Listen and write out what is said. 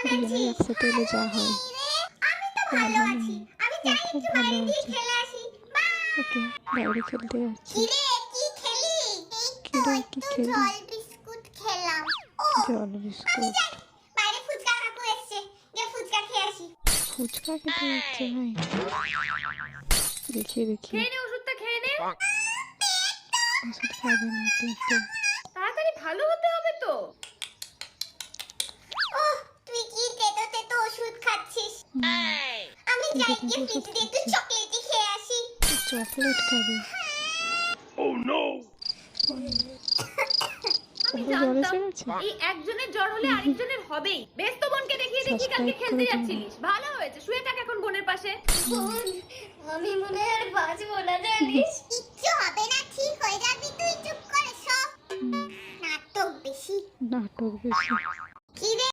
দুজনেই একসাথে এলে যা হয়। আমি তো ভালো আছি। আমি যাই খুব একটু ভালো বাইরে গিয়ে আছে। খেলে আসি। বাই। ওকে, বাইরে খেলতে যাচ্ছি। কিরে কি খেলি? এই তো কিরে কি একটু খেলি? জল বিস্কুট খেলাম। ও জল আমি বিস্কুট। যাই, বাইরে ফুচকা কাকু এসছে, গিয়ে ফুচকা খেয়ে আসি। ফুচকা খেতে যাচ্ছে ভাই? দেখি দেখি। খেয়ে নে, ওষুধটা খেয়ে নে। ওষুধ খাবে না পেটে। তাড়াতাড়ি ভালো হতে হবে তো। ওহ, তুই কি তেতো তেতো ওষুধ খাচ্ছিস? আমি যাই তেতো গিয়ে তেতো ফ্রিজ ওষুধ দিয়ে একটু খাচ্ছে। চকলেটই খেয়ে আসি। চকলেট খাবে? আমি ওর জ্বর জানতাম এসে গেছে। এই একজনের জ্বর হলে আরেকজনের হবেই। বেশ তো বোনকে দেখিয়ে দেখি কালকে সাবস্ক্রাইব খেলতে করে দিন। যাচ্ছিলিস, ভালো হয়েছে। শুয়ে থাক এখন বোনের পাশে। বোন, আমি মনে হয় আর বাঁচবো না জানিস। কিচ্ছু হবে না, ঠিক হয়ে যাবি, তুই চুপ করে সব। নাটক বেশি। নাটক বেশি। কি রে